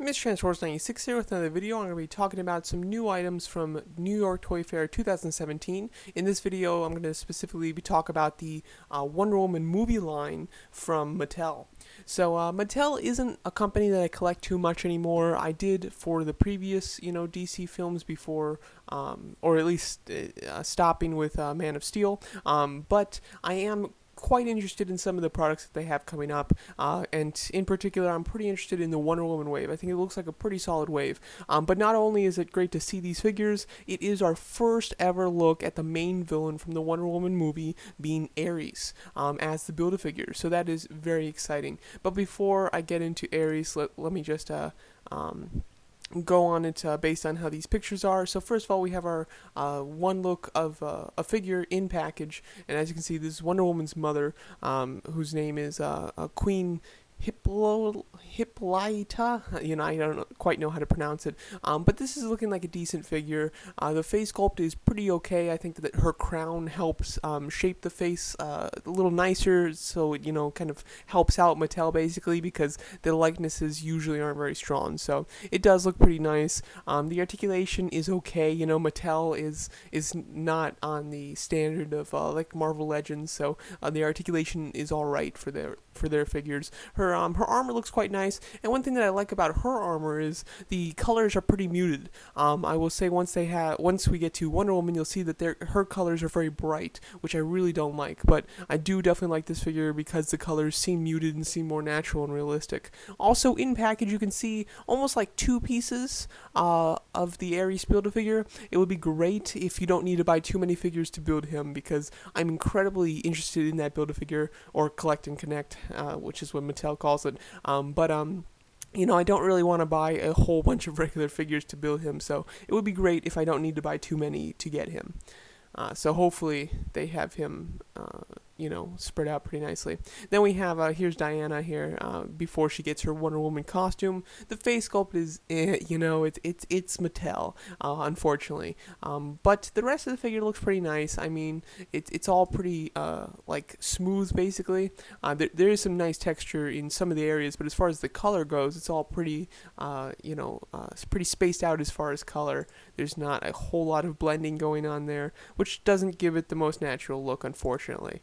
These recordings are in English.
Miss Transforce 96 here with another video. I'm going to be talking about some new items from New York Toy Fair 2017. In this video, I'm going to specifically talk about the Wonder Woman movie line from Mattel. So Mattel isn't a company that I collect too much anymore. I did for the previous, DC films before, or at least stopping with Man of Steel. But I am quite interested in some of the products that they have coming up, and in particular, I'm pretty interested in the Wonder Woman wave. I think it looks like a pretty solid wave. But not only is it great to see these figures, it is our first ever look at the main villain from the Wonder Woman movie being Aries as the Build-A-Figure. So that is very exciting. But before I get into Aries, let me just go on it based on how these pictures are. So first of all, we have our one look of a figure in package, and as you can see, this is Wonder Woman's mother, whose name is Queen Hippolyta. I don't quite know how to pronounce it. But this is looking like a decent figure. The face sculpt is pretty okay. I think that her crown helps shape the face a little nicer, so it kind of helps out Mattel basically, because the likenesses usually aren't very strong. So it does look pretty nice. The articulation is okay. Mattel is not on the standard of like Marvel Legends, so the articulation is all right for their figures. Her armor looks quite nice, and one thing that I like about her armor is the colors are pretty muted. I will say once we get to Wonder Woman, you'll see that her colors are very bright, which I really don't like. But I do definitely like this figure because the colors seem muted and seem more natural and realistic. Also, in package, you can see almost like two pieces of the Aries Build-A-Figure. It would be great if you don't need to buy too many figures to build him, because I'm incredibly interested in that Build-A-Figure, or collect and connect, which is what Mattel calls it. I don't really want to buy a whole bunch of regular figures to build him, so it would be great if I don't need to buy too many to get him. So hopefully they have him, spread out pretty nicely. Then we have, here's Diana here, before she gets her Wonder Woman costume. The face sculpt is, it's Mattel, unfortunately. But the rest of the figure looks pretty nice. I mean, it's all pretty, smooth, basically. There is some nice texture in some of the areas, but as far as the color goes, it's all pretty, it's pretty spaced out as far as color. There's not a whole lot of blending going on there, which doesn't give it the most natural look, unfortunately.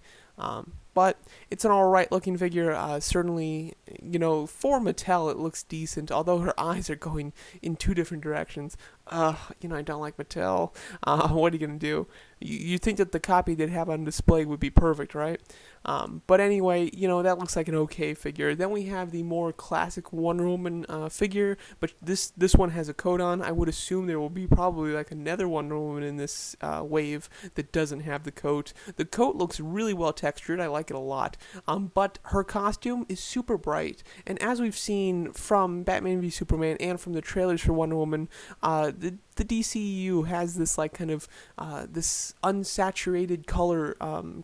But it's an alright looking figure. Certainly, for Mattel, it looks decent, although her eyes are going in two different directions. I don't like Mattel. What are you going to do? You think that the copy they'd have on display would be perfect, right? But anyway, that looks like an okay figure. Then we have the more classic Wonder Woman figure, but this one has a coat on. I would assume there will be probably like another Wonder Woman in this wave that doesn't have the coat. The coat looks really well textured. I like it a lot. But her costume is super bright, and as we've seen from Batman v Superman and from the trailers for Wonder Woman, the DCEU has this like kind of this unsaturated color,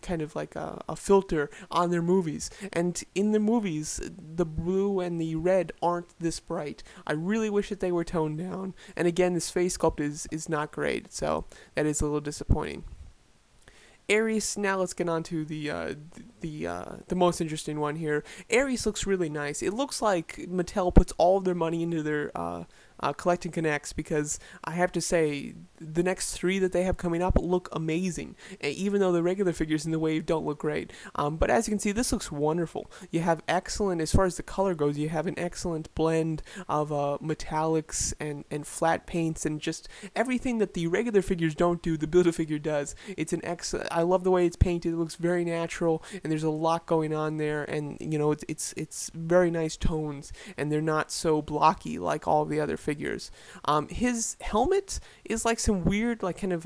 kind of like a filter on their movies, and in the movies the blue and the red aren't this bright. I really wish that they were toned down, and again, this face sculpt is not great, so that is a little disappointing. Aries, now let's get on to the most interesting one here. Aries looks really nice. It looks like Mattel puts all of their money into their Collect and Connects, because I have to say, the next three that they have coming up look amazing, even though the regular figures in the wave don't look great. But as you can see, this looks wonderful. You have excellent, as far as the color goes, you have an excellent blend of metallics and flat paints, and just everything that the regular figures don't do, the Build-A-Figure does. It's an excellent. I love the way it's painted. It looks very natural, and there's a lot going on there, and it's very nice tones, and they're not so blocky like all the other figures. His helmet is like some weird, like kind of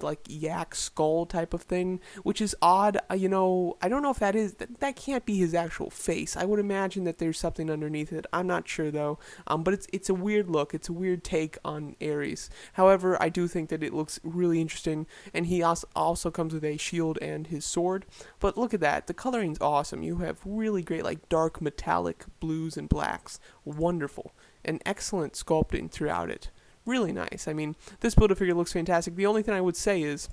like yak skull type of thing, which is odd. I don't know if that can't be his actual face. I would imagine that there's something underneath it. I'm not sure though. But it's a weird look. It's a weird take on Aries. However, I do think that it looks really interesting, and he also comes with a shield and his sword. But look at that. The coloring's awesome. You have really great like dark metallic blues and blacks. Wonderful. And excellent sculpting throughout it. Really nice. I mean, this Build-A-Figure looks fantastic. The only thing I would say is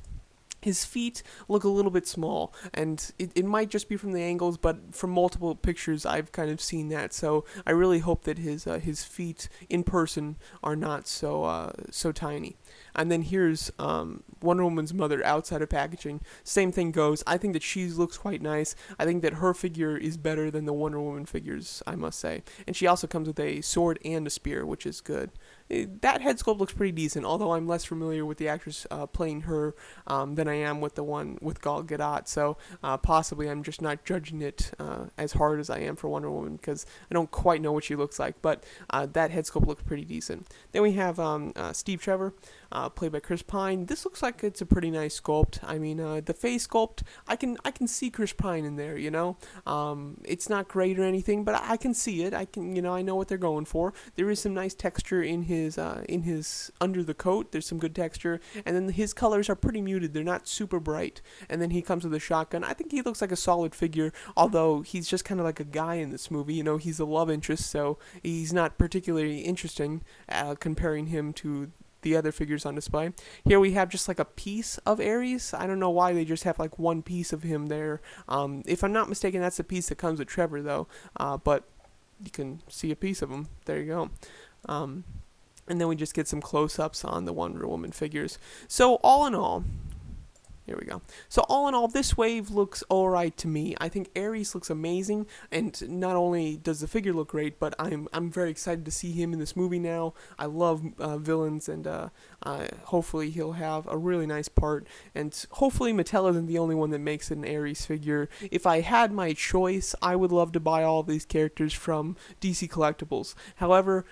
His feet look a little bit small, and it might just be from the angles, but from multiple pictures I've kind of seen that. So I really hope that his feet in person are not so tiny. And then here's Wonder Woman's mother outside of packaging. Same thing goes. I think that she looks quite nice. I think that her figure is better than the Wonder Woman figures, I must say. And she also comes with a sword and a spear, which is good. That head sculpt looks pretty decent, although I'm less familiar with the actress playing her than I am with the one with Gal Gadot. So possibly I'm just not judging it as hard as I am for Wonder Woman because I don't quite know what she looks like. But that head sculpt looks pretty decent. Then we have Steve Trevor, played by Chris Pine. This looks like it's a pretty nice sculpt. I mean, the face sculpt, I can see Chris Pine in there. It's not great or anything, but I can see it. I know what they're going for. There is some nice texture in his under the coat. There's some good texture, and then his colors are pretty muted. They're not super bright. And then he comes with a shotgun. I think he looks like a solid figure, although he's just kind of like a guy in this movie. He's a love interest, so he's not particularly interesting comparing him to the other figures on display. Here we have just like a piece of Aries. I don't know why they just have like one piece of him there. If I'm not mistaken, that's the piece that comes with Trevor, though. But you can see a piece of him. There you go. And then we just get some close-ups on the Wonder Woman figures. So all in all, here we go. So all in all, this wave looks alright to me. I think Aries looks amazing, and not only does the figure look great, but I'm very excited to see him in this movie now. I love villains, and hopefully he'll have a really nice part. And hopefully Mattel isn't the only one that makes an Aries figure. If I had my choice, I would love to buy all of these characters from DC Collectibles. However,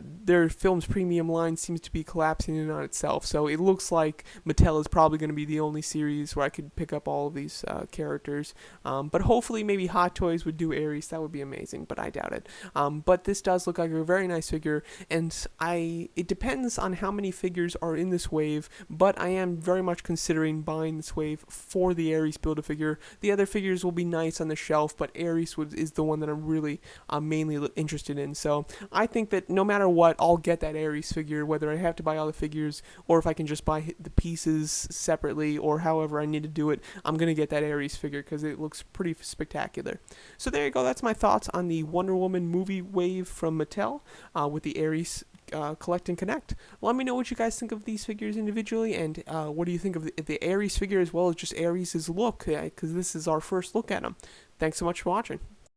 their film's premium line seems to be collapsing in on itself, so it looks like Mattel is probably going to be the only series where I could pick up all of these characters. But hopefully maybe Hot Toys would do Aries. That would be amazing, but I doubt it. But this does look like a very nice figure, and it depends on how many figures are in this wave, but I am very much considering buying this wave for the Aries Build-A-Figure. The other figures will be nice on the shelf, but Aries is the one that I'm really mainly interested in. So I think that no matter what, I'll get that Aries figure, whether I have to buy all the figures or if I can just buy the pieces separately or however I need to do it. I'm going to get that Aries figure because it looks pretty spectacular. So there you go. That's my thoughts on the Wonder Woman movie wave from Mattel with the Aries Collect and Connect. Let me know what you guys think of these figures individually, and what do you think of the Aries figure as well as just Aries' look, because this is our first look at him. Thanks so much for watching.